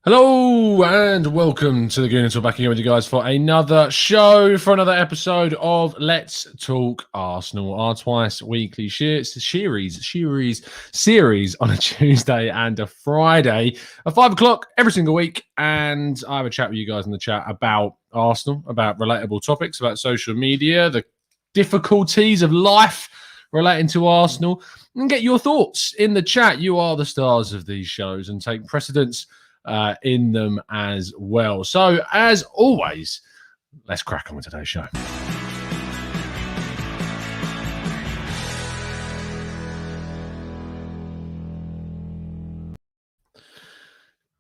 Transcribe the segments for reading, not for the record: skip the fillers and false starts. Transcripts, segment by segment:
Hello and welcome to the Gooners. We're back again with you guys for another show, for another episode of Let's Talk Arsenal, our twice weekly series on a Tuesday and a Friday at 5 o'clock every single week. And I have a chat with you guys in the chat about Arsenal, about relatable topics, about social media, the difficulties of life relating to Arsenal, and get your thoughts in the chat. You are the stars of these shows and take precedence in them as well. So, as always, let's crack on with today's show.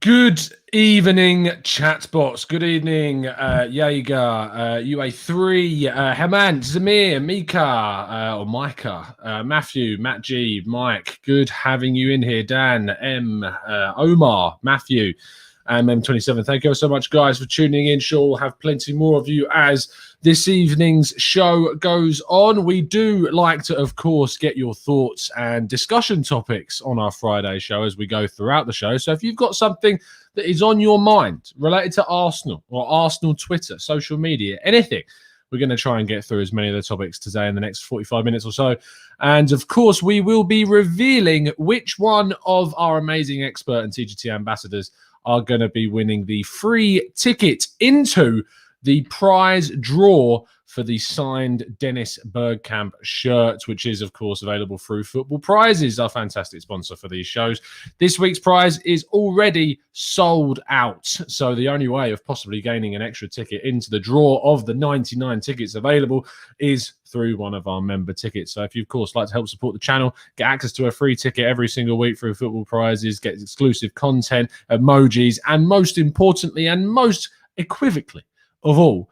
Good evening, chatbots. Good evening, Jaeger, UA3, Haman, Zamir, Mika, or Micah, Matthew, Matt G, Mike. Good having you in here. Dan, M, Omar, Matthew, and M27. Thank you so much, guys, for tuning in. Sure, we'll have plenty more of you as this evening's show goes on. We do like to, of course, get your thoughts and discussion topics on our Friday show as we go throughout the show. So if you've got something that is on your mind related to Arsenal or Arsenal Twitter, social media, anything, we're going to try and get through as many of the topics today in the next 45 minutes or so. And of course, we will be revealing which one of our amazing expert and TGT ambassadors are going to be winning the free ticket into the prize draw for the signed Dennis Bergkamp shirt, which is, of course, available through Football Prizes, our fantastic sponsor for these shows. This week's prize is already sold out, so the only way of possibly gaining an extra ticket into the draw of the 99 tickets available is through one of our member tickets. So if you, of course, like to help support the channel, get access to a free ticket every single week through Football Prizes, get exclusive content, emojis, and most importantly and most equivocally of all,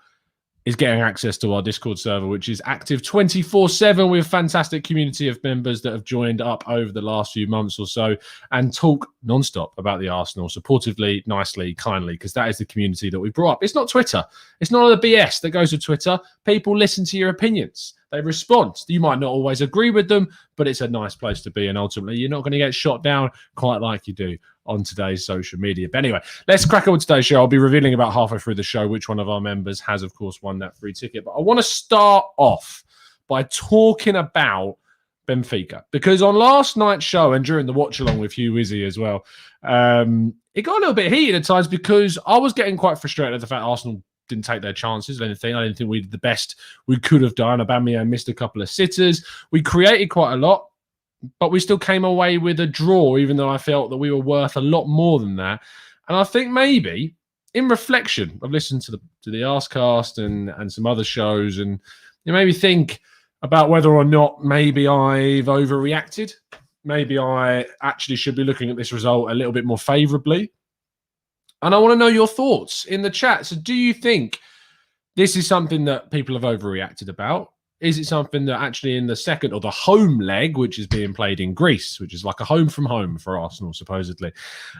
is getting access to our Discord server, which is active 24/7 with a fantastic community of members that have joined up over the last few months or so and talk non-stop about the Arsenal, supportively, nicely, kindly, because that is the community that we brought up. It's not Twitter. It's not the BS that goes with Twitter. People listen to your opinions. They respond. You might not always agree with them, but it's a nice place to be. And ultimately, you're not going to get shot down quite like you do on today's social media. But anyway, let's crack on with today's show. I'll be revealing about halfway through the show which one of our members has, of course, won that free ticket. But I want to start off by talking about Benfica, because on last night's show and during the watch along with Hugh Izzy as well, it got a little bit heated at times because I was getting quite frustrated at the fact Arsenal didn't take their chances or anything. I didn't think we did the best we could have done. Aubameyang missed a couple of sitters. We created quite a lot, but we still came away with a draw, even though I felt that we were worth a lot more than that. And I think maybe, in reflection, I've listened to the Arscast and some other shows, and you made me think about whether or not maybe I've overreacted. Maybe I actually should be looking at this result a little bit more favourably. And I want to know your thoughts in the chat. So do you think this is something that people have overreacted about? Is it something that actually in the second or the home leg, which is being played in Greece, which is like a home from home for Arsenal, supposedly,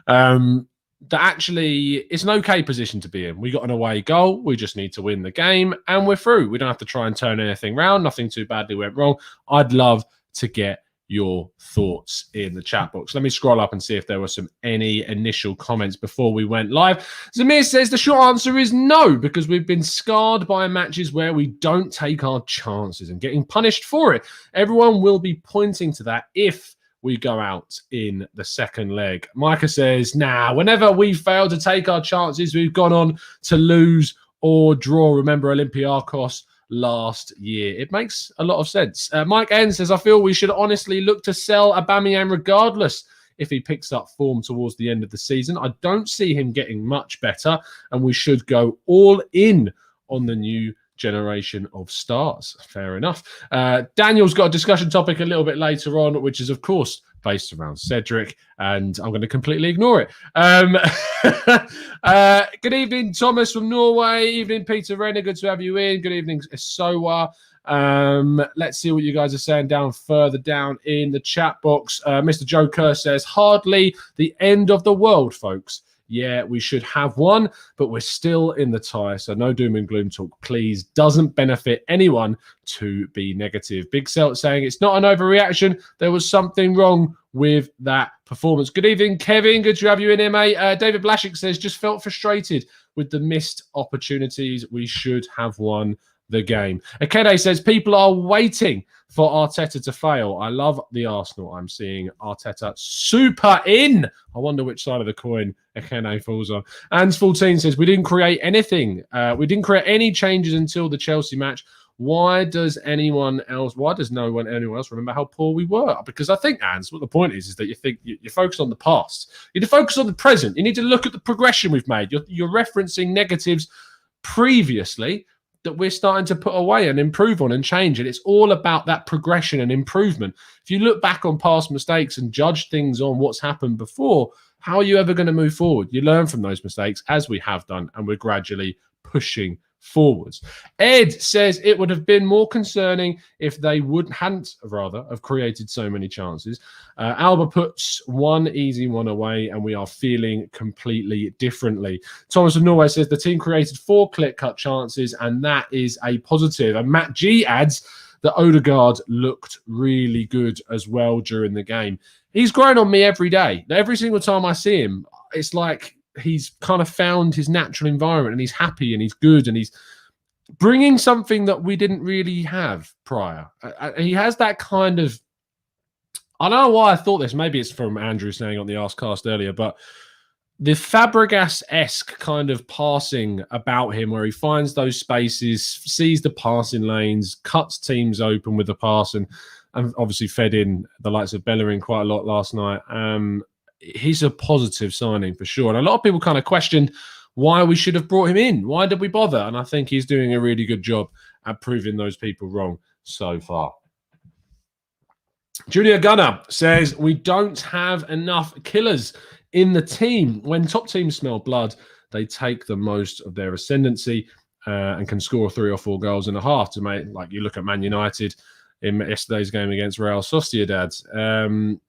that actually it's an okay position to be in? We got an away goal. We just need to win the game and we're through. We don't have to try and turn anything around. Nothing too badly went wrong. I'd love to get your thoughts in the chat box. Let me scroll up and see if there were any initial comments before we went live. Zamir says the short answer is no, because we've been scarred by matches where we don't take our chances and getting punished for it. Everyone will be pointing to that if we go out in the second leg. Micah says, nah, whenever we fail to take our chances, we've gone on to lose or draw. Remember Olympiacos last year. It makes a lot of sense. Mike N says, I feel we should honestly look to sell Aubameyang regardless if he picks up form towards the end of the season. I don't see him getting much better, and we should go all in on the new generation of stars. Fair enough. Daniel's got a discussion topic a little bit later on, which is, of course, based around Cedric, and I'm going to completely ignore it. Good evening, Thomas from Norway. Evening, Peter Renner. Good to have you in. Good evening, Sowa. Let's see what you guys are saying further down in the chat box. Mr. Joe Kerr says, hardly the end of the world, folks. Yeah, we should have one, but we're still in the tie. So no doom and gloom talk, please. Doesn't benefit anyone to be negative. Big Celt saying it's not an overreaction. There was something wrong with that performance. Good evening, Kevin. Good to have you in here, mate. David Blashik says, just felt frustrated with the missed opportunities. We should have won the game. Akede says, people are waiting for Arteta to fail. I love the Arsenal. I'm seeing Arteta super in. I wonder which side of the coin Akede falls on. Ans14 says, we didn't create anything. We didn't create any changes until the Chelsea match. Why does anyone else remember how poor we were? Because I think, Ans, what the point is that you think you focus on the past. You need to focus on the present. You need to look at the progression we've made. You're referencing negatives previously that we're starting to put away and improve on and change. And it's all about that progression and improvement. If you look back on past mistakes and judge things on what's happened before, how are you ever going to move forward? You learn from those mistakes, as we have done, and we're gradually pushing forwards. Ed says it would have been more concerning if they hadn't have created so many chances. Alba puts one easy one away and we are feeling completely differently. Thomas of Norway says the team created 4 clear-cut chances and that is a positive. And Matt G adds that Odegaard looked really good as well during the game. He's grown on me every day. Every single time I see him, it's like he's kind of found his natural environment and he's happy and he's good and he's bringing something that we didn't really have prior. He has that kind of, I don't know why I thought this, maybe it's from Andrew saying on the Askcast earlier, but the Fabregas-esque kind of passing about him where he finds those spaces, sees the passing lanes, cuts teams open with the pass and obviously fed in the likes of Bellerin quite a lot last night. He's a positive signing for sure. And a lot of people kind of questioned why we should have brought him in. Why did we bother? And I think he's doing a really good job at proving those people wrong so far. Junior Gunner says, we don't have enough killers in the team. When top teams smell blood, they take the most of their ascendancy and can score 3 or 4 goals in a half to make, like you look at Man United in yesterday's game against Real Sociedad.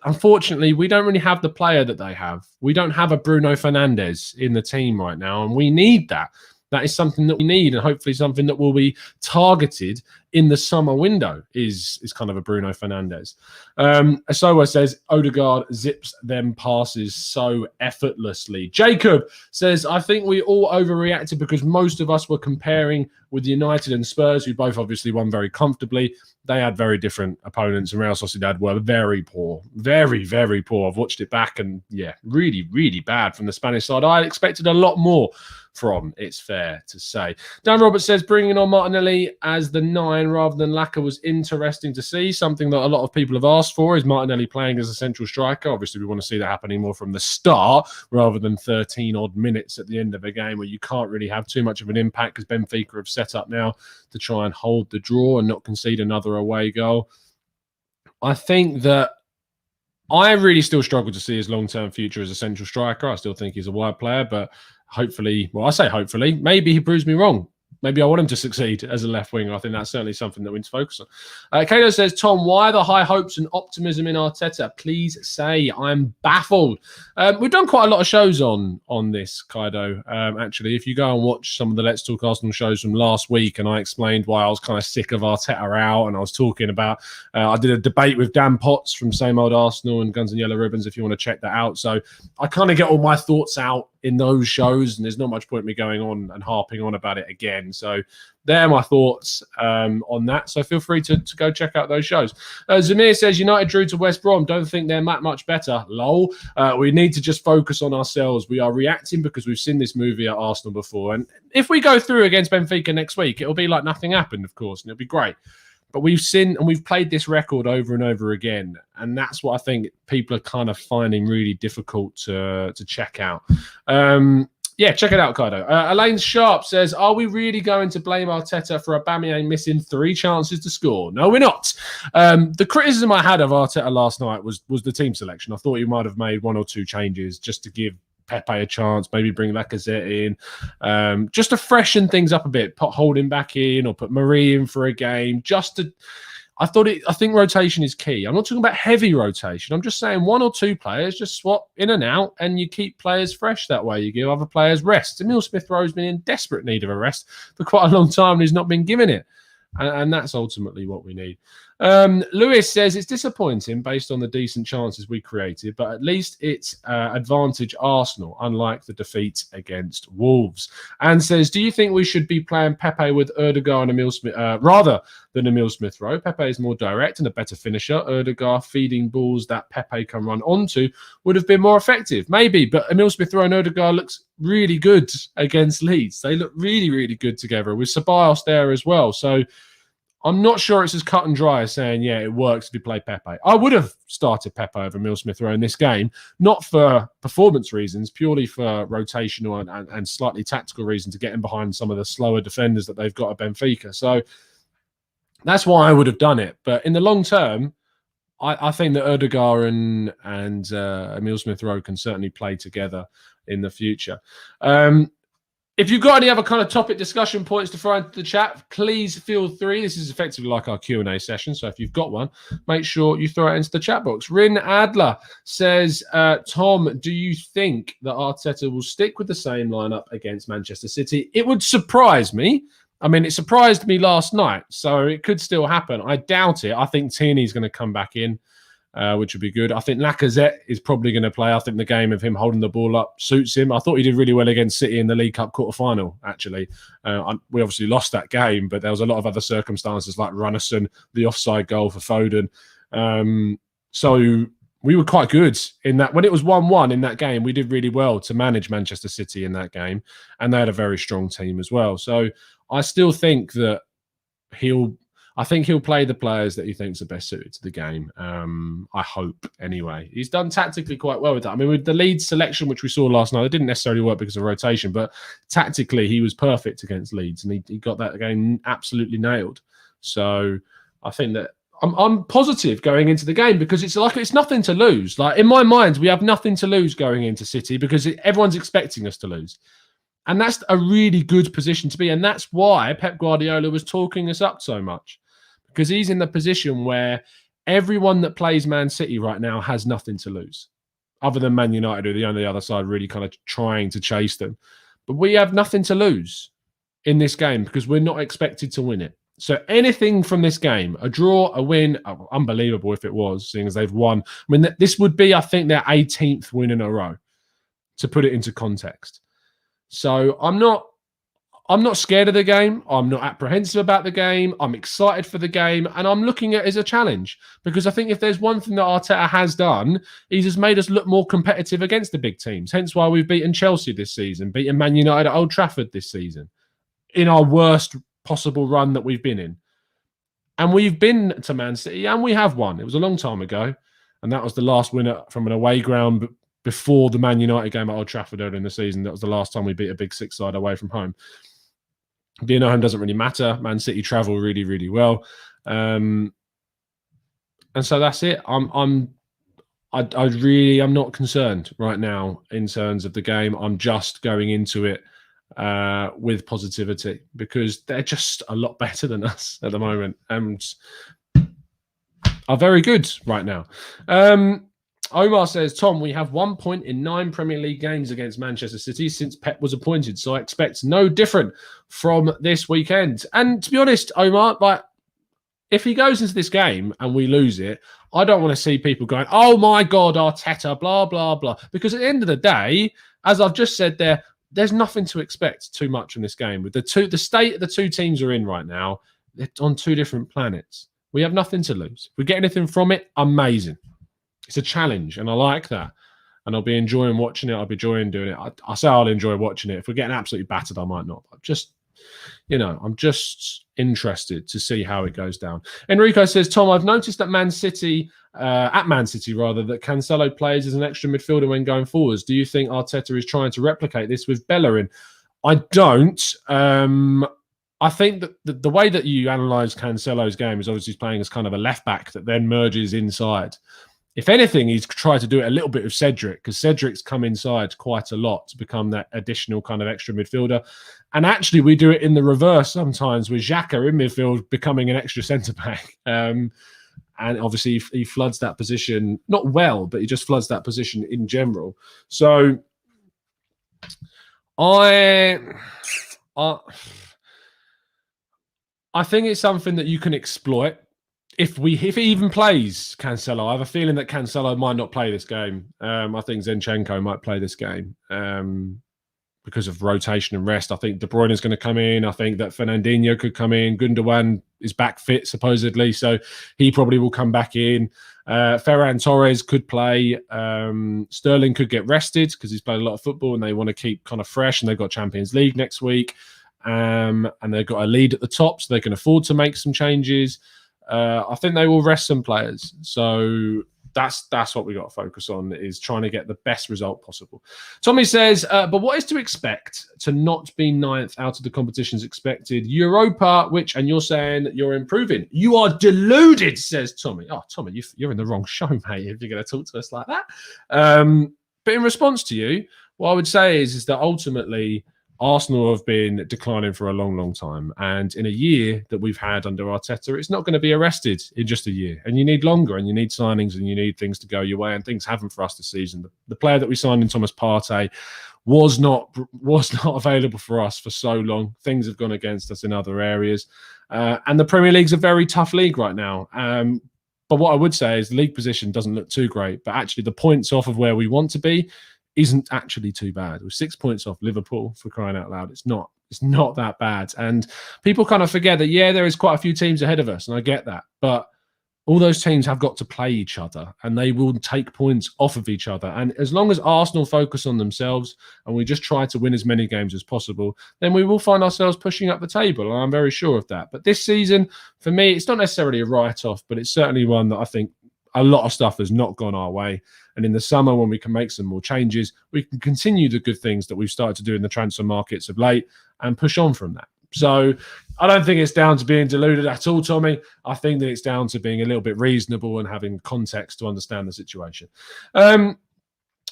Unfortunately, we don't really have the player that they have. We don't have a Bruno Fernandes in the team right now, and we need that. That is something that we need, and hopefully something that will be targeted in the summer window is kind of a Bruno Fernandes. Asowa says, Odegaard zips them passes so effortlessly. Jacob says, I think we all overreacted because most of us were comparing with United and Spurs, who both obviously won very comfortably. They had very different opponents, and Real Sociedad were very poor. Very, very poor. I've watched it back, and yeah, really, really bad from the Spanish side. I expected a lot more from, it's fair to say. Dan Roberts says, bringing on Martinelli as the 9 rather than Laka was interesting to see. Something that a lot of people have asked for is Martinelli playing as a central striker. Obviously, we want to see that happening more from the start rather than 13-odd minutes at the end of a game where you can't really have too much of an impact because Benfica have set up now to try and hold the draw and not concede another away goal. I think that I really still struggle to see his long-term future as a central striker. I still think he's a wide player, but hopefully, well, I say hopefully, maybe he proves me wrong. Maybe I want him to succeed as a left winger. I think that's certainly something that we need to focus on. Kato says, Tom, why the high hopes and optimism in Arteta? Please say. I'm baffled. We've done quite a lot of shows on this, Kaido, actually. If you go and watch some of the Let's Talk Arsenal shows from last week, and I explained why I was kind of sick of Arteta out, and I was talking about, I did a debate with Dan Potts from Same Old Arsenal and Guns and Yellow Ribbons, if you want to check that out. So I kind of get all my thoughts out in those shows, and there's not much point me going on and harping on about it again. So there are my thoughts on that. So feel free to go check out those shows. Zamir says, United drew to West Brom. Don't think they're much better. Lol. We need to just focus on ourselves. We are reacting because we've seen this movie at Arsenal before. And if we go through against Benfica next week, it'll be like nothing happened, of course, and it'll be great. But we've seen and we've played this record over and over again. And that's what I think people are kind of finding really difficult to check out. Yeah, check it out, Kaido. Elaine Sharp says, are we really going to blame Arteta for Aubameyang missing 3 chances to score? No, we're not. The criticism I had of Arteta last night was the team selection. I thought he might have made 1 or 2 changes just to give Pepe a chance, maybe bring Lacazette in, just to freshen things up a bit, put Holding back in or put Marie in for a game, I think rotation is key. I'm not talking about heavy rotation. I'm just saying 1 or 2 players just swap in and out, and you keep players fresh that way. You give other players rest. Emile Smith-Rowe's been in desperate need of a rest for quite a long time, and he's not been given it. And that's ultimately what we need. Lewis says it's disappointing based on the decent chances we created, but at least it's advantage Arsenal, unlike the defeat against Wolves. And says, do you think we should be playing Pepe with Ødegaard and Emile Smith rather than Emile Smith-Rowe? Pepe is more direct and a better finisher. Ødegaard feeding balls that Pepe can run onto would have been more effective. Maybe, but Emile Smith-Rowe and Ødegaard looks really good against Leeds. They look really, really good together with Ceballos there as well. So I'm not sure it's as cut and dry as saying, yeah, it works if you play Pepe. I would have started Pepe over Emile Smith-Rowe in this game, not for performance reasons, purely for rotational and slightly tactical reasons to get in behind some of the slower defenders that they've got at Benfica. So that's why I would have done it. But in the long term, I think that Ødegaard and Emile Smith-Rowe can certainly play together in the future. If you've got any other kind of topic discussion points to throw into the chat, please feel free. This is effectively like our Q&A session. So if you've got one, make sure you throw it into the chat box. Rin Adler says, Tom, do you think that Arteta will stick with the same lineup against Manchester City? It would surprise me. I mean, it surprised me last night, so it could still happen. I doubt it. I think Tierney's going to come back in, which would be good. I think Lacazette is probably going to play. I think the game of him holding the ball up suits him. I thought he did really well against City in the League Cup quarter-final, actually. We obviously lost that game, but there was a lot of other circumstances like Runnison, the offside goal for Foden. So we were quite good in that. When it was 1-1 in that game, we did really well to manage Manchester City in that game, and they had a very strong team as well. So I still think that he'll play the players that he thinks are best suited to the game. I hope, anyway. He's done tactically quite well with that. I mean, with the Leeds selection, which we saw last night, it didn't necessarily work because of rotation, but tactically, he was perfect against Leeds, and he got that game absolutely nailed. So I think that I'm positive going into the game because it's nothing to lose. Like, in my mind, we have nothing to lose going into City because everyone's expecting us to lose. And that's a really good position to be. And that's why Pep Guardiola was talking us up so much, because he's in the position where everyone that plays Man City right now has nothing to lose, other than Man United, who are on the other side really kind of trying to chase them. But we have nothing to lose in this game because we're not expected to win it. So anything from this game, a draw, a win, unbelievable if it was, seeing as they've won. I mean, this would be, I think, their 18th win in a row, to put it into context. So I'm not scared of the game. I'm not apprehensive about the game. I'm excited for the game, and I'm looking at it as a challenge because I think if there's one thing that Arteta has done, he has made us look more competitive against the big teams. Hence why we've beaten Chelsea this season, beaten Man United at Old Trafford this season, in our worst possible run that we've been in. And we've been to Man City, and we have won. It was a long time ago, and that was the last winner from an away ground before the Man United game at Old Trafford earlier in the season. That was the last time we beat a big six side away from home. Being at home doesn't really matter. Man City travel really, really well. And so that's it. I'm not concerned right now in terms of the game. I'm just going into it with positivity because they're just a lot better than us at the moment and are very good right now. Omar says, Tom, we have 1 point in 9 Premier League games against Manchester City since Pep was appointed, so I expect no different from this weekend. And to be honest, Omar, like, if he goes into this game and we lose it, I don't want to see people going, oh my God, Arteta, blah, blah, blah. Because at the end of the day, as I've just said there, there's nothing to expect too much in this game. With the state the two teams are in right now, they're on 2 different planets. We have nothing to lose. If we get anything from it, amazing. It's a challenge, and I like that. And I'll be enjoying watching it. I'll be enjoying doing it. I say I'll enjoy watching it. If we're getting absolutely battered, I might not. But just, I'm just interested to see how it goes down. Enrico says, Tom, I've noticed that Man City, that Cancelo plays as an extra midfielder when going forwards. Do you think Arteta is trying to replicate this with Bellerin? I don't. I think that the way that you analyse Cancelo's game is obviously he's playing as kind of a left back that then merges inside. If anything, he's tried to do it a little bit with Cedric, because Cedric's come inside quite a lot to become that additional kind of extra midfielder. And actually, we do it in the reverse sometimes with Xhaka in midfield becoming an extra centre-back. And obviously, he floods that position, not well, but he just floods that position in general. So I think it's something that you can exploit. If he even plays Cancelo, I have a feeling that Cancelo might not play this game. I think Zinchenko might play this game because of rotation and rest. I think De Bruyne is going to come in. I think that Fernandinho could come in. Gundogan is back fit, supposedly, so he probably will come back in. Ferran Torres could play. Sterling could get rested because he's played a lot of football and they want to keep kind of fresh, and they've got Champions League next week. And they've got a lead at the top, so they can afford to make some changes. I think they will rest some players. So that's what we got to focus on, is trying to get the best result possible. Tommy says, but what is to expect to not be ninth out of the competitions expected? Europa, and you're saying that you're improving. You are deluded, says Tommy. Oh, Tommy, you're in the wrong show, mate, if you're going to talk to us like that. But in response to you, what I would say is that ultimately Arsenal have been declining for a long, long time. And in a year that we've had under Arteta, it's not going to be arrested in just a year. And you need longer, and you need signings, and you need things to go your way. And things haven't for us this season. The player that we signed in Thomas Partey was not available for us for so long. Things have gone against us in other areas. And the Premier League's a very tough league right now. But what I would say is the league position doesn't look too great. But actually the points off of where we want to be isn't actually too bad. We're 6 points off Liverpool, for crying out loud. It's not that bad. And people kind of forget that, yeah, there is quite a few teams ahead of us, and I get that. But all those teams have got to play each other, and they will take points off of each other. And as long as Arsenal focus on themselves and we just try to win as many games as possible, then we will find ourselves pushing up the table. And I'm very sure of that. But this season, for me, it's not necessarily a write-off, but it's certainly one that I think a lot of stuff has not gone our way. And in the summer, when we can make some more changes, we can continue the good things that we've started to do in the transfer markets of late and push on from that. So I don't think it's down to being deluded at all, Tommy. I think that it's down to being a little bit reasonable and having context to understand the situation.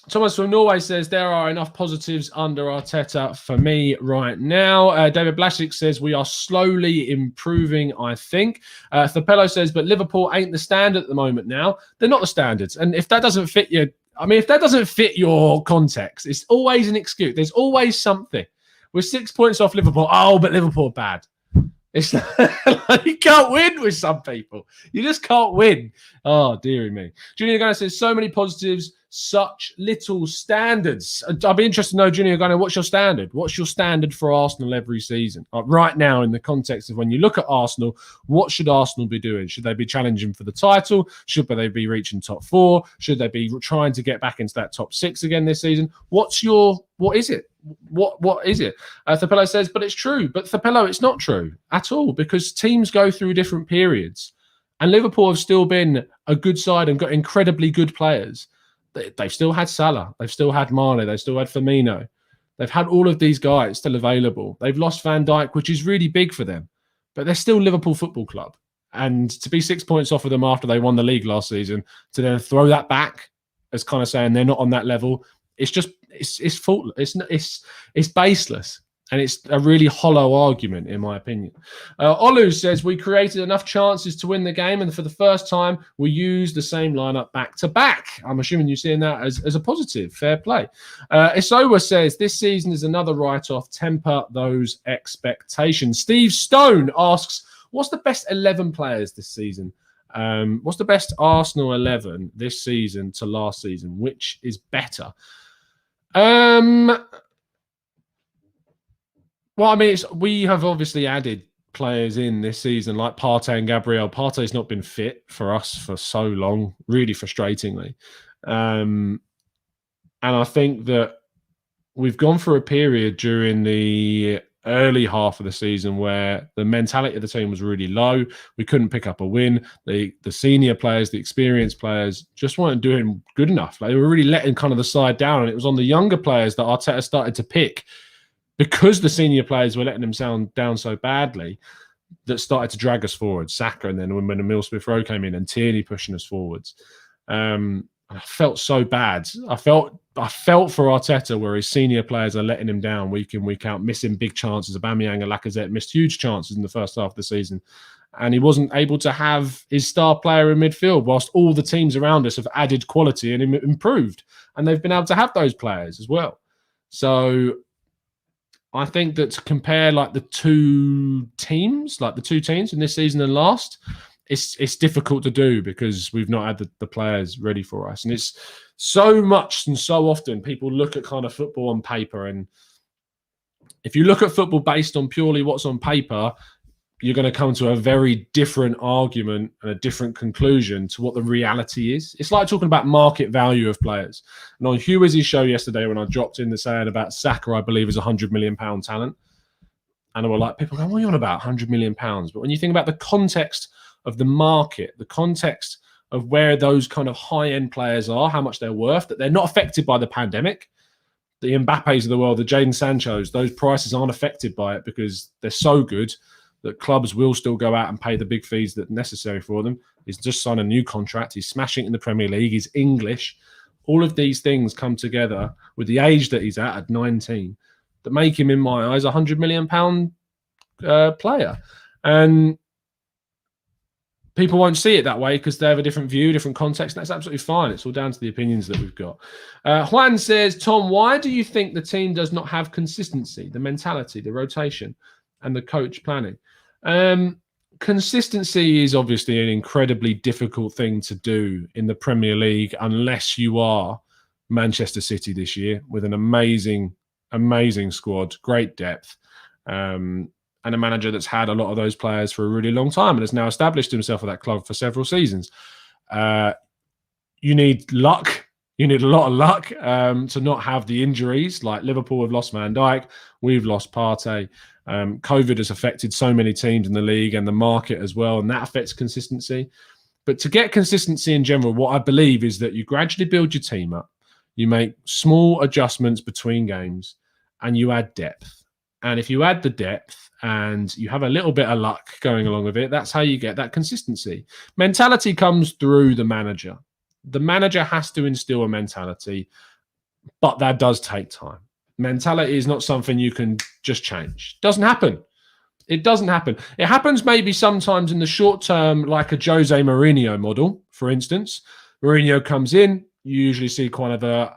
Thomas from Norway says, there are enough positives under Arteta for me right now. David Blasik says, we are slowly improving, I think. Thapello says, but Liverpool ain't the standard at the moment now. They're not the standards. And if that doesn't fit you, if that doesn't fit your context, it's always an excuse. There's always something. We're 6 points off Liverpool. Oh, but Liverpool are bad. It's like, you can't win with some people. You just can't win. Oh, dearie me. Junior Gunner says, so many positives, such little standards. I'd be interested to know, Junior Gunner, what's your standard? What's your standard for Arsenal every season? Right now, in the context of when you look at Arsenal, what should Arsenal be doing? Should they be challenging for the title? Should they be reaching top four? Should they be trying to get back into that top six again this season? What is it? What is it? Thapello says, but it's true. But Thapello, it's not true at all, because teams go through different periods. And Liverpool have still been a good side and got incredibly good players. They've still had Salah. They've still had Mane. They've still had Firmino. They've had all of these guys still available. They've lost Van Dijk, which is really big for them. But they're still Liverpool Football Club. And to be 6 points off of them after they won the league last season, to then throw that back as kind of saying they're not on that level, it's just it's faultless. It's baseless. And it's a really hollow argument, in my opinion. Olu says, we created enough chances to win the game, and for the first time, we used the same lineup back-to-back. I'm assuming you're seeing that as a positive. Fair play. Isowa says, this season is another write-off. Temper those expectations. Steve Stone asks, what's the best 11 players this season? What's the best Arsenal 11 this season to last season? Which is better? Well, we have obviously added players in this season like Partey and Gabriel. Partey's not been fit for us for so long, really frustratingly. And I think that we've gone through a period during the early half of the season where the mentality of the team was really low. We couldn't pick up a win. The senior players, the experienced players just weren't doing good enough. Like, they were really letting kind of the side down. And it was on the younger players that Arteta started to pick, because the senior players were letting them down so badly, that started to drag us forward. Saka, and then when Emile Smith-Rowe came in, and Tierney pushing us forwards. I felt so bad. I felt for Arteta, where his senior players are letting him down week in, week out, missing big chances. Aubameyang and Lacazette missed huge chances in the first half of the season. And he wasn't able to have his star player in midfield, whilst all the teams around us have added quality and improved. And they've been able to have those players as well. So I think that to compare like the two teams in this season and last, it's difficult to do because we've not had the players ready for us. And it's so much and so often people look at kind of football on paper. And if you look at football based on purely what's on paper, you're going to come to a very different argument and a different conclusion to what the reality is. It's like talking about market value of players. And on Hugh Izzy's show yesterday, when I dropped in the saying about Saka, I believe is a £100 million talent. And I were like, people go, what are you on about, £100 million? But when you think about the context of the market, the context of where those kind of high-end players are, how much they're worth, that they're not affected by the pandemic. The Mbappes of the world, the Jadon Sanchos, those prices aren't affected by it because they're so good that clubs will still go out and pay the big fees that are necessary for them. He's just signed a new contract. He's smashing it in the Premier League. He's English. All of these things come together with the age that he's at 19 that make him, in my eyes, a £100 million player. And people won't see it that way because they have a different view, different context, and that's absolutely fine. It's all down to the opinions that we've got. Juan says, Tom, why do you think the team does not have consistency, the mentality, the rotation, and the coach planning? Consistency is obviously an incredibly difficult thing to do in the Premier League unless you are Manchester City this year with an amazing squad, great depth, and a manager that's had a lot of those players for a really long time and has now established himself at that club for several seasons. You need luck. You need a lot of luck to not have the injuries. Like Liverpool have lost Van Dijk. We've lost Partey. COVID has affected so many teams in the league and the market as well, and that affects consistency. But to get consistency in general, what I believe is that you gradually build your team up. You make small adjustments between games and you add depth. And if you add the depth and you have a little bit of luck going along with it, that's how you get that consistency. Mentality comes through the manager. The manager has to instill a mentality, but that does take time. Mentality is not something you can just change. It doesn't happen. It doesn't happen. It happens maybe sometimes in the short term, like a Jose Mourinho model, for instance. Mourinho comes in, you usually see kind of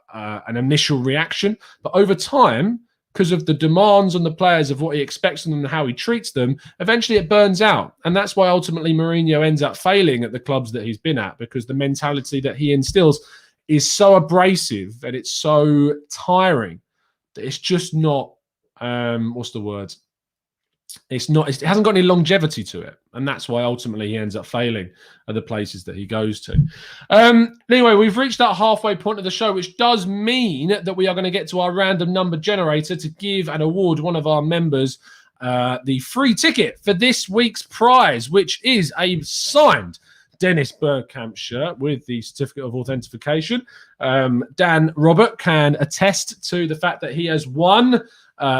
an initial reaction, but over time, because of the demands on the players of what he expects from them and how he treats them, eventually it burns out. And that's why ultimately Mourinho ends up failing at the clubs that he's been at, because the mentality that he instills is so abrasive and it's so tiring that it's just not, what's the word? It hasn't got any longevity to it. And that's why ultimately he ends up failing at the places that he goes to. Anyway, we've reached that halfway point of the show, which does mean that we are going to get to our random number generator to give and award one of our members the free ticket for this week's prize, which is a signed Dennis Bergkamp shirt with the certificate of authentication. Dan Robert can attest to the fact that he has won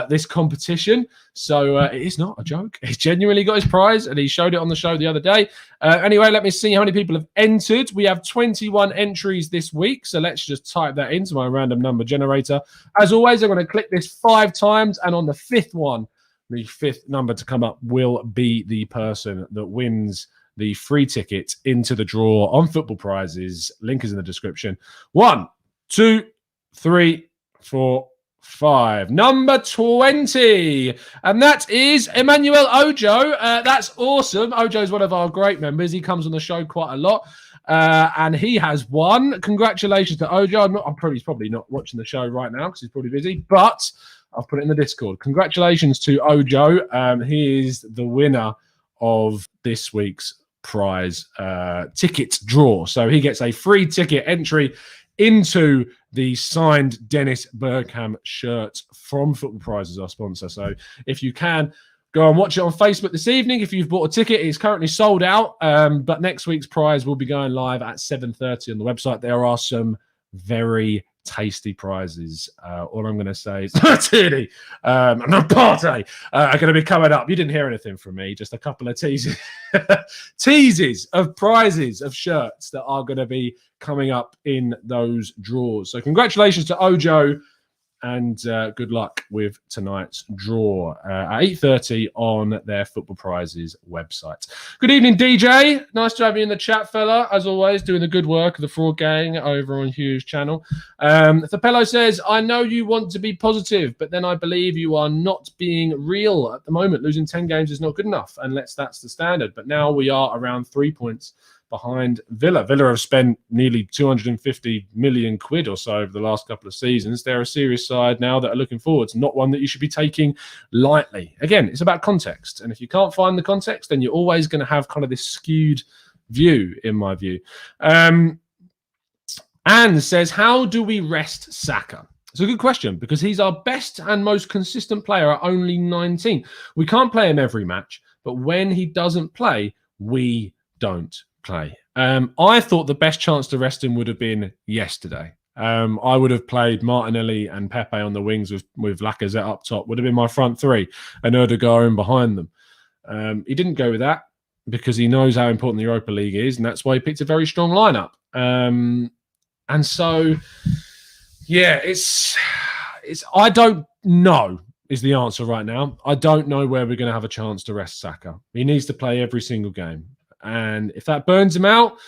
this competition. So it is not a joke. He's genuinely got his prize and he showed it on the show the other day. Anyway, let me see how many people have entered. We have 21 entries this week. So let's just type that into my random number generator. As always, I'm going to click this 5 times. And on the 5th one, the 5th number to come up will be the person that wins the free ticket into the draw on Football Prizes. Link is in the description. 1, 2, 3, 4, 5. Number 20. And that is Emmanuel Ojo. That's awesome. Ojo is one of our great members. He comes on the show quite a lot. And he has won. Congratulations to Ojo. He's probably not watching the show right now because he's probably busy, but I've put it in the Discord. Congratulations to Ojo. He is the winner of this week's prize ticket draw. So he gets a free ticket entry into the signed Dennis Bergkamp shirt from Football Prizes, our sponsor. So if you can, go and watch it on Facebook this evening. If you've bought a ticket, it's currently sold out. But next week's prize will be going live at 7:30 on the website. There are some very tasty prizes. All I'm going to say is Martini and Partey are going to be coming up. You didn't hear anything from me, just a couple of teases of prizes of shirts that are going to be coming up in those draws. So congratulations to Ojo, and good luck with tonight's draw at 8:30 on their Football Prizes website. Good evening, DJ. Nice to have you in the chat, fella. As always, doing the good work of the Fraud Gang over on Hugh's channel. Thapello says, I know you want to be positive, but then I believe you are not being real at the moment. Losing 10 games is not good enough, unless that's the standard. But now we are around 3 points behind Villa. Villa have spent nearly 250 million quid or so over the last couple of seasons. They're a serious side now that are looking forwards, not one that you should be taking lightly. Again, it's about context. And if you can't find the context, then you're always going to have kind of this skewed view, in my view. Anne says, how do we rest Saka? It's a good question because he's our best and most consistent player at only 19. We can't play him every match, but when he doesn't play, we don't play. I thought the best chance to rest him would have been yesterday. I would have played Martinelli and Pepe on the wings with Lacazette up top. Would have been my front three and Ødegaard in behind them. He didn't go with that because he knows how important the Europa League is, and that's why he picked a very strong lineup. And so, yeah, it's I don't know is the answer right now. I don't know where we're going to have a chance to rest Saka. He needs to play every single game. And if that burns him out,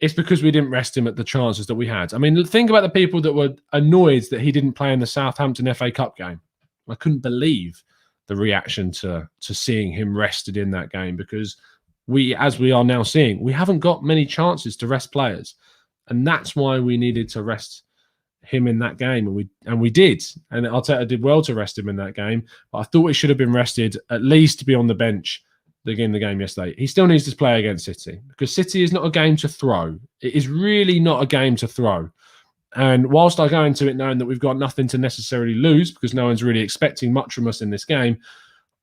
it's because we didn't rest him at the chances that we had. I mean, think about the people that were annoyed that he didn't play in the Southampton FA Cup game. I couldn't believe the reaction to seeing him rested in that game because as we are now seeing, we haven't got many chances to rest players. And that's why we needed to rest him in that game. And we did. And Arteta did well to rest him in that game. But I thought he should have been rested at least to be on the bench in the game yesterday. He still needs to play against City because City is not a game to throw. It is really not a game to throw. And whilst I go into it knowing that we've got nothing to necessarily lose because no one's really expecting much from us in this game,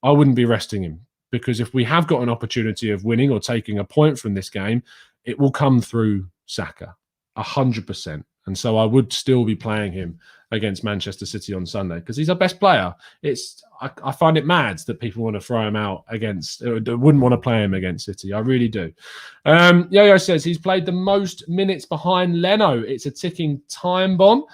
I wouldn't be resting him because if we have got an opportunity of winning or taking a point from this game, it will come through Saka 100%. And so I would still be playing him against Manchester City on Sunday because he's our best player. I find it mad that people want to throw him out wouldn't want to play him against City. I really do. Yo-Yo says he's played the most minutes behind Leno. It's a ticking time bomb.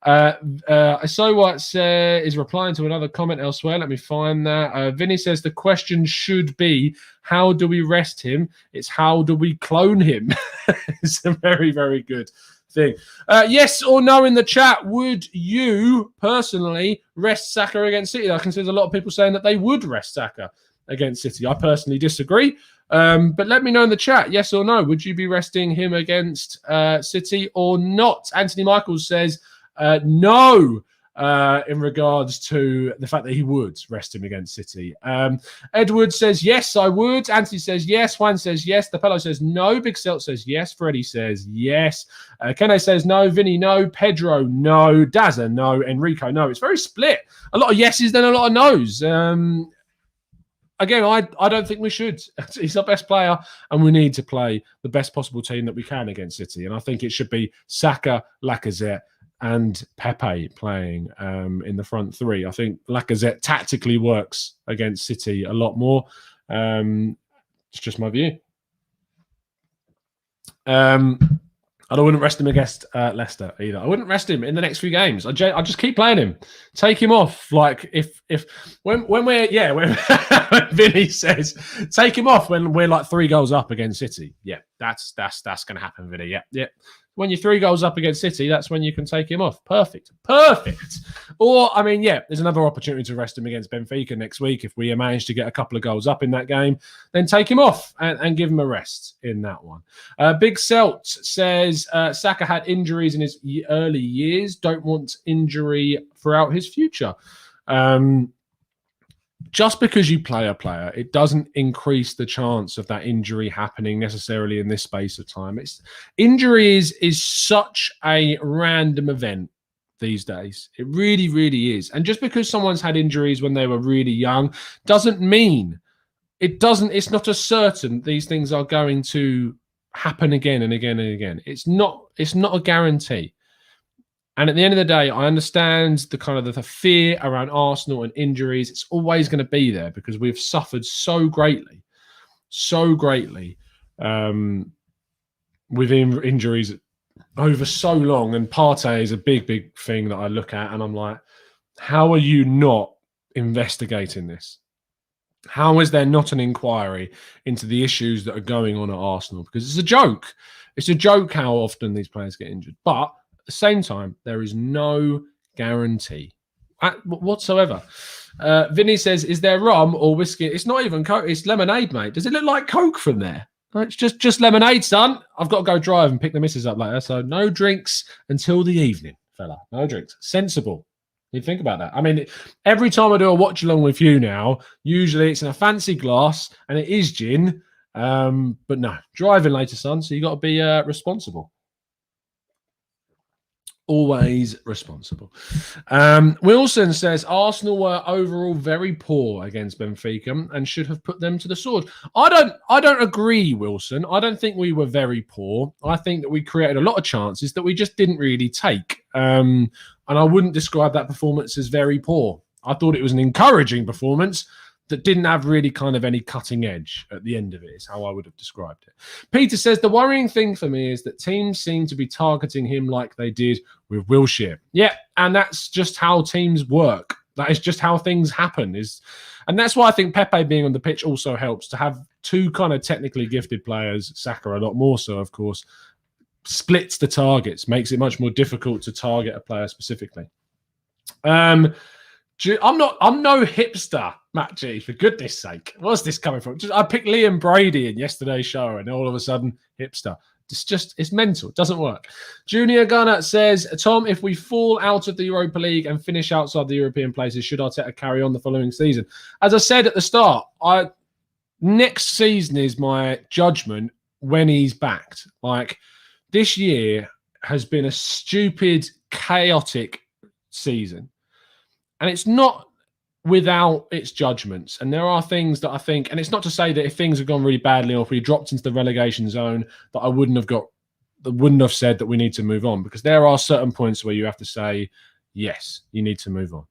So what is replying to another comment elsewhere. Let me find that. Vinny says the question should be, how do we rest him? It's how do we clone him? It's a very, very good thing. Yes or no in the chat. Would you personally rest Saka against City? I can see there's a lot of people saying that they would rest Saka against City. I personally disagree. But let me know in the chat, yes or no. Would you be resting him against City or not? Anthony Michaels says no in regards to the fact that he would rest him against City. Edward says, yes, I would. Anthony says, yes. Juan says, yes. The fellow says, no. Big Selt says, yes. Freddie says, yes. Kene says, no. Vinny, no. Pedro, no. Dazza, no. Enrico, no. It's very split. A lot of yeses, then a lot of no's. Again, I don't think we should. He's our best player, and we need to play the best possible team that we can against City. And I think it should be Saka, Lacazette, and Pepe playing in the front three. I think Lacazette tactically works against City a lot more. It's just my view. I wouldn't rest him against Leicester either. I wouldn't rest him in the next few games. I just keep playing him. Take him off. Like when Vinny says take him off when we're like 3 goals up against City. Yeah, that's going to happen, Vinny. Yeah. When you're 3 goals up against City, that's when you can take him off. Perfect. Or, I mean, yeah, there's another opportunity to rest him against Benfica next week. If we manage to get a couple of goals up in that game, then take him off and give him a rest in that one. Big Selt says Saka had injuries in his early years. Don't want injury throughout his future. Just because you play a player, it doesn't increase the chance of that injury happening necessarily in this space of time. Injury is such a random event these days. It really, really is. And just because someone's had injuries when they were really young doesn't mean it's not as certain these things are going to happen again and again and again. It's not a guarantee. And at the end of the day, I understand the kind of the fear around Arsenal and injuries. It's always going to be there because we've suffered so greatly with injuries over so long, and Partey is a big thing that I look at, and I'm like, how are you not investigating this? How is there not an inquiry into the issues that are going on at Arsenal? Because it's a joke. It's a joke how often these players get injured. But at the same time, there is no guarantee whatsoever. Vinny says, is there rum or whiskey? It's not even Coke. It's lemonade, mate. Does it look like Coke from there? It's just lemonade, son. I've got to go drive and pick the missus up later. So no drinks until the evening, fella. No drinks. Sensible. You think about that. I mean, every time I do a watch along with you now, usually it's in a fancy glass and it is gin. But no, driving later, son. So you got to be responsible. Always responsible. Wilson says Arsenal were overall very poor against Benfica and should have put them to the sword. I don't agree, Wilson. I don't think we were very poor. I think that we created a lot of chances that we just didn't really take. And I wouldn't describe that performance as very poor. I thought it was an encouraging performance that didn't have really kind of any cutting edge at the end of it, is how I would have described it. Peter says, the worrying thing for me is that teams seem to be targeting him like they did with Wilshere. Yeah, and that's just how teams work. That is just how things happen. And that's why I think Pepe being on the pitch also helps, to have two kind of technically gifted players, Saka a lot more so, of course, splits the targets, makes it much more difficult to target a player specifically. I'm no hipster, Matt G, for goodness sake. What's this coming from? I picked Liam Brady in yesterday's show and all of a sudden, hipster. It's mental. It doesn't work. Junior Gunner says, Tom, if we fall out of the Europa League and finish outside the European places, should Arteta carry on the following season? As I said at the start, next season is my judgment when he's backed. Like, this year has been a stupid, chaotic season. And it's not without its judgments. And there are things that I think, and it's not to say that if things have gone really badly or if we dropped into the relegation zone, that I wouldn't have said that we need to move on, because there are certain points where you have to say, yes, you need to move on.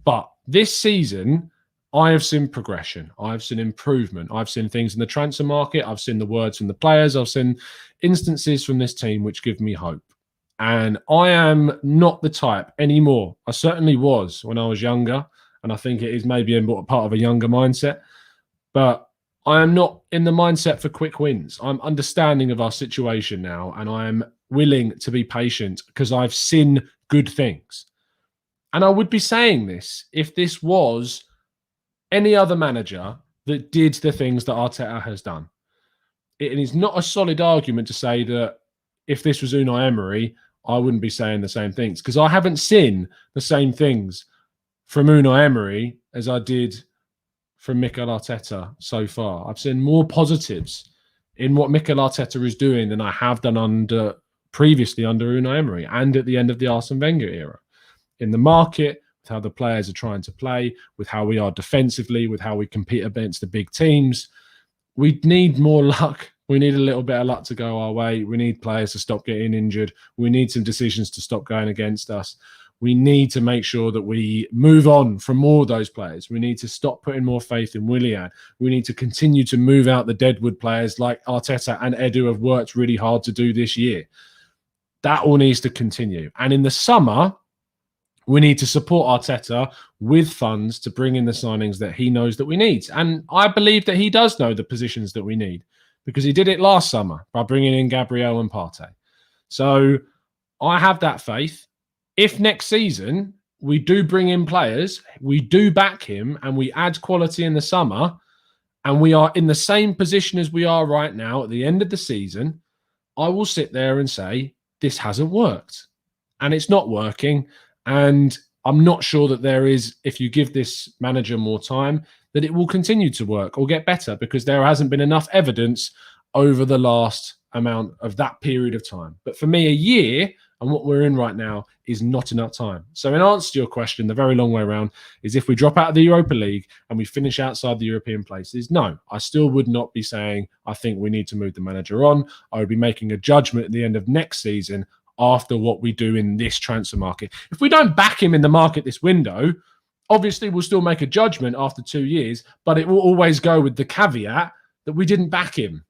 But this season, I have seen progression. I've seen improvement. I've seen things in the transfer market. I've seen the words from the players. I've seen instances from this team which give me hope. And I am not the type anymore. I certainly was when I was younger. And I think it is maybe a part of a younger mindset. But I am not in the mindset for quick wins. I'm understanding of our situation now. And I am willing to be patient because I've seen good things. And I would be saying this if this was any other manager that did the things that Arteta has done. It is not a solid argument to say that if this was Unai Emery, I wouldn't be saying the same things, because I haven't seen the same things from Unai Emery as I did from Mikel Arteta so far. I've seen more positives in what Mikel Arteta is doing than I have done previously under Unai Emery and at the end of the Arsene Wenger era. In the market, with how the players are trying to play, with how we are defensively, with how we compete against the big teams. We need more luck. We need a little bit of luck to go our way. We need players to stop getting injured. We need some decisions to stop going against us. We need to make sure that we move on from more of those players. We need to stop putting more faith in Willian. We need to continue to move out the deadwood players like Arteta and Edu have worked really hard to do this year. That all needs to continue. And in the summer, we need to support Arteta with funds to bring in the signings that he knows that we need. And I believe that he does know the positions that we need, because he did it last summer by bringing in Gabriel and Partey. So I have that faith. If next season we do bring in players, we do back him, and we add quality in the summer, and we are in the same position as we are right now at the end of the season, I will sit there and say, this hasn't worked. And it's not working. And I'm not sure that there is, if you give this manager more time, that it will continue to work or get better, because there hasn't been enough evidence over the last amount of that period of time. But for me, a year and what we're in right now is not enough time. So in answer to your question, the very long way around is, if we drop out of the Europa League and we finish outside the European places, no, I still would not be saying I think we need to move the manager on. I would be making a judgment at the end of next season after what we do in this transfer market. If we don't back him in the market this window, obviously we'll still make a judgment after 2 years, but it will always go with the caveat that we didn't back him.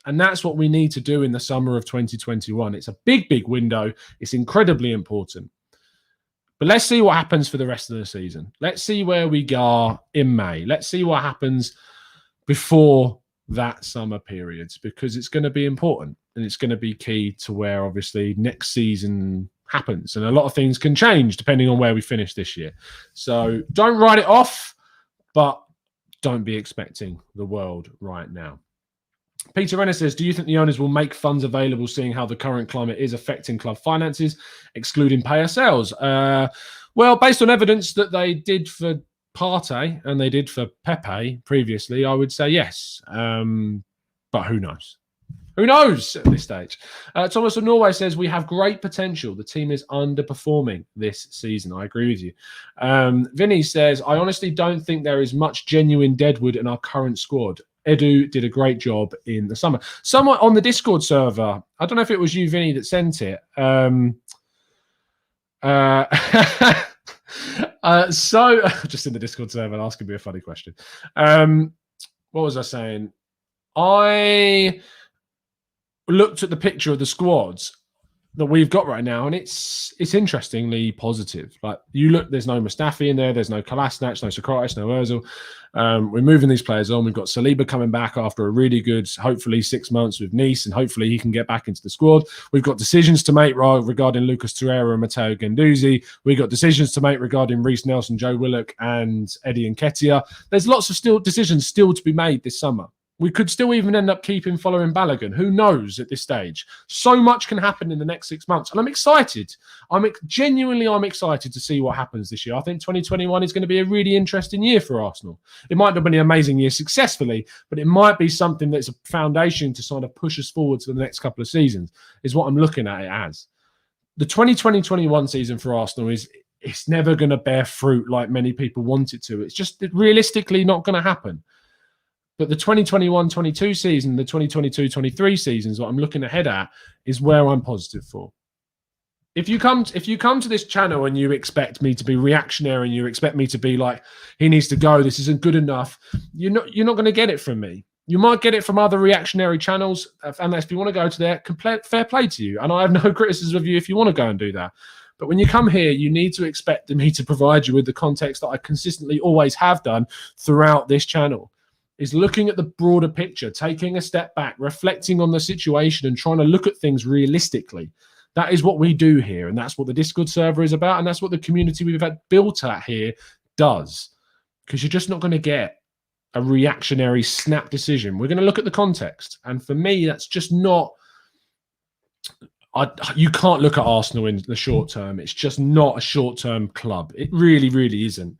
And that's what we need to do in the summer of 2021. It's a big, big window. It's incredibly important. But let's see what happens for the rest of the season. Let's see where we go in May. Let's see what happens before that summer period, because it's going to be important and it's going to be key to where obviously next season happens. And a lot of things can change depending on where we finish this year. So don't write it off, but don't be expecting the world right now. Peter Renner says, do you think the owners will make funds available seeing how the current climate is affecting club finances, excluding player sales? Well, based on evidence that they did for Partey and they did for Pepe previously, I would say yes. But who knows? Who knows at this stage? Thomas of Norway says, we have great potential. The team is underperforming this season. I agree with you. Vinny says, I honestly don't think there is much genuine deadwood in our current squad. Edu did a great job in the summer. Someone on the Discord server, I don't know if it was you, Vinny, that sent it. So just in the Discord server asking me a funny question. What was I saying? I looked at the picture of the squads that we've got right now, and it's interestingly positive. Like, you look, there's no Mustafi in there, there's no Kolasinac, no Socrates, no Ozil. We're moving these players on. We've got Saliba coming back after a really good, hopefully 6 months with Nice, and hopefully he can get back into the squad. We've got decisions to make regarding Lucas Torreira and Matteo Guendouzi. We've got decisions to make regarding Reece Nelson, Joe Willock, and Eddie Nketiah. There's lots of decisions still to be made this summer. We could still even end up keeping following Balogun. Who knows at this stage? So much can happen in the next 6 months. And I'm excited. I'm excited to see what happens this year. I think 2021 is going to be a really interesting year for Arsenal. It might not be an amazing year successfully, but it might be something that's a foundation to sort of push us forward for the next couple of seasons, is what I'm looking at it as. The 2020-21 season for Arsenal it's never going to bear fruit like many people want it to. It's just realistically not going to happen. But the 2021-22 season, the 2022-23 seasons, what I'm looking ahead at is where I'm positive for. If you come to this channel and you expect me to be reactionary and you expect me to be like, he needs to go, this isn't good enough, you're not going to get it from me. You might get it from other reactionary channels, and if you want to go to there, fair play to you. And I have no criticism of you if you want to go and do that. But when you come here, you need to expect me to provide you with the context that I consistently always have done throughout this channel. Is looking at the broader picture, taking a step back, reflecting on the situation and trying to look at things realistically. That is what we do here, and that's what the Discord server is about, and that's what the community we've had built at here does. Because you're just not going to get a reactionary snap decision. We're going to look at the context, and for me, that's just not... you can't look at Arsenal in the short term. It's just not a short-term club. It really, really isn't.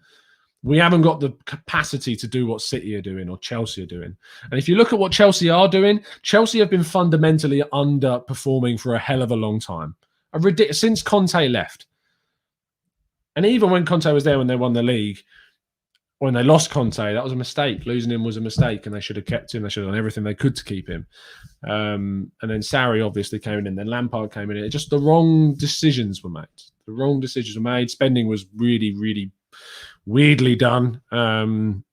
We haven't got the capacity to do what City are doing or Chelsea are doing. And if you look at what Chelsea are doing, Chelsea have been fundamentally underperforming for a hell of a long time. Since Conte left. And even when Conte was there, when they won the league, when they lost Conte, that was a mistake. Losing him was a mistake, and they should have kept him. They should have done everything they could to keep him. And then Sarri obviously came in, then Lampard came in. Just the wrong decisions were made. The wrong decisions were made. Spending was really, really weirdly done, and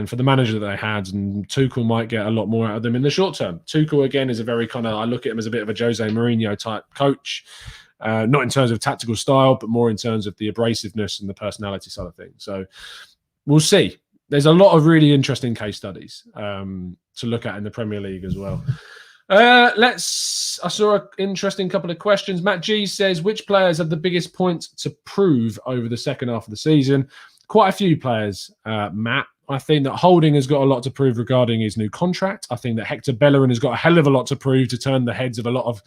for the manager that they had, and Tuchel might get a lot more out of them in the short term. Tuchel, again, is a very I look at him as a bit of a Jose Mourinho type coach, not in terms of tactical style, but more in terms of the abrasiveness and the personality side of things. So we'll see. There's a lot of really interesting case studies to look at in the Premier League as well. I saw an interesting couple of questions. Matt G says, which players have the biggest point to prove over the second half of the season? Quite a few players, Matt. I think that Holding has got a lot to prove regarding his new contract. I think that Hector Bellerin has got a hell of a lot to prove to turn the heads of a lot of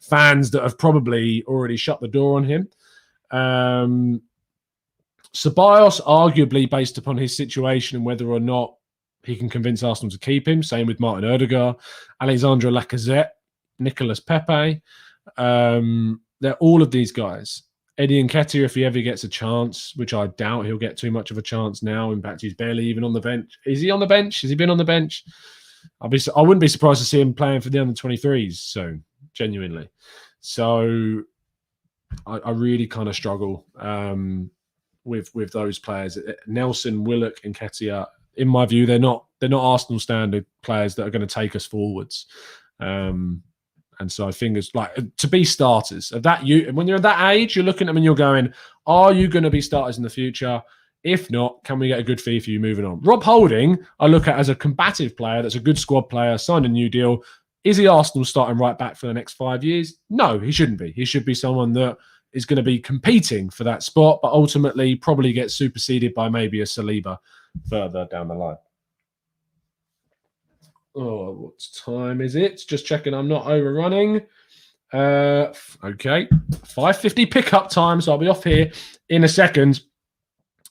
fans that have probably already shut the door on him. Ceballos, arguably, based upon his situation and whether or not he can convince Arsenal to keep him. Same with Martin Odegaard, Alexandre Lacazette, Nicolas Pepe. They're all of these guys. Eddie Nketiah, if he ever gets a chance, which I doubt he'll get too much of a chance now. In fact, he's barely even on the bench. Is he on the bench? Has he been on the bench? I wouldn't be surprised to see him playing for the under-23s soon, genuinely. So I really kind of struggle with those players. Nelson, Willock, and Nketiah, in my view, they're not Arsenal standard players that are going to take us forwards. And so I think it's like to be starters of that. When you're at that age, you're looking at them and you're going, are you going to be starters in the future? If not, can we get a good fee for you moving on? Rob Holding, I look at as a combative player. That's a good squad player, signed a new deal. Is he Arsenal starting right back for the next 5 years? No, he shouldn't be. He should be someone that is going to be competing for that spot, but ultimately probably get superseded by maybe a Saliba further down the line. Oh, what time is it? Just checking I'm not overrunning. Okay, 5:50 pickup time, so I'll be off here in a second.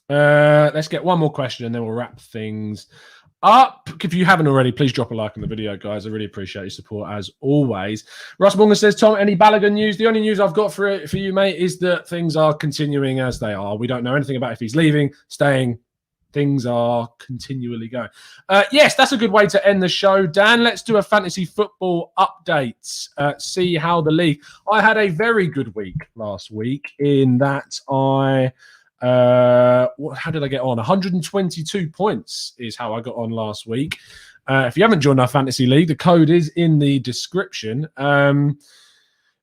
Let's get one more question and then we'll wrap things up. If you haven't already, please drop a like on the video, guys. I really appreciate your support as always. Russ Morgan says, Tom, any Balogun news? The only news I've got for you, mate, is that things are continuing as they are. We don't know anything about if he's leaving, staying. Things are continually going. Yes, that's a good way to end the show. Dan, let's do a fantasy football update. See how the league. I had a very good week last week in that how did I get on? 122 points is how I got on last week. If you haven't joined our fantasy league, the code is in the description.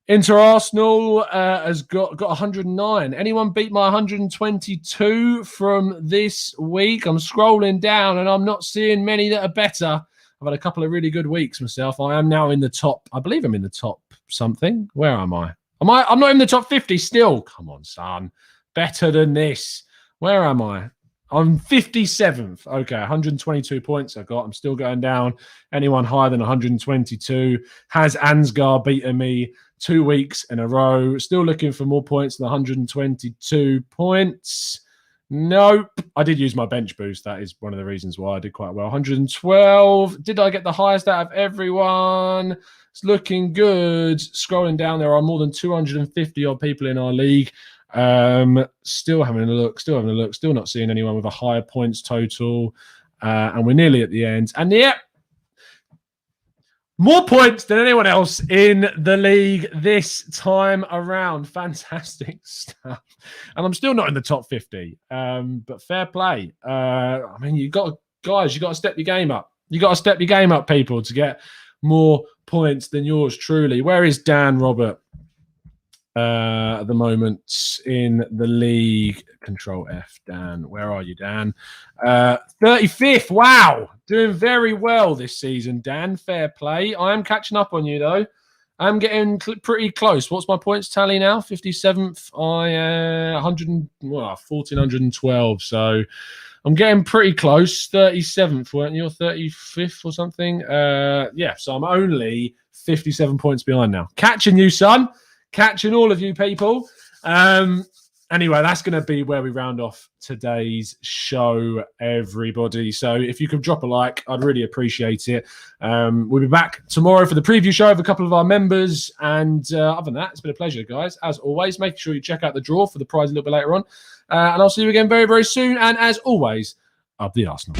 Inter Arsenal has got 109. Anyone beat my 122 from this week? I'm scrolling down and I'm not seeing many that are better. I've had a couple of really good weeks myself. I am now in the top. I believe I'm in the top something. Where am I? I'm not in the top 50 still. Come on, son. Better than this. Where am I? I'm 57th. Okay, 122 points I got. I'm still going down. Anyone higher than 122? Has Ansgar beaten me 2 weeks in a row? Still looking for more points than 122 points. Nope. I did use my bench boost. That is one of the reasons why I did quite well. 112. Did I get the highest out of everyone? It's looking good. Scrolling down, there are more than 250 odd people in our league. Still having a look, still not seeing anyone with a higher points total. And we're nearly at the end. And yep, more points than anyone else in the league this time around. Fantastic stuff. And I'm still not in the top 50. But fair play. I mean, you got to step your game up. You got to step your game up, people, to get more points than yours truly. Where is Dan Robert? At the moment in the league? Control F, Dan. Where are you, Dan? 35th. Wow. Doing very well this season, Dan. Fair play. I am catching up on you, though. I'm getting pretty close. What's my points tally now? 57th. 1,412. So I'm getting pretty close. 37th, weren't you? Or 35th or something? Yeah, so I'm only 57 points behind now. Catching you, son. Catching all of you people. Anyway, that's going to be where we round off today's show, everybody. So if you could drop a like, I'd really appreciate it. We'll be back tomorrow for the preview show of a couple of our members. And other than that, it's been a pleasure, guys. As always, make sure you check out the draw for the prize a little bit later on. And I'll see you again very, very soon. And as always, up the Arsenal.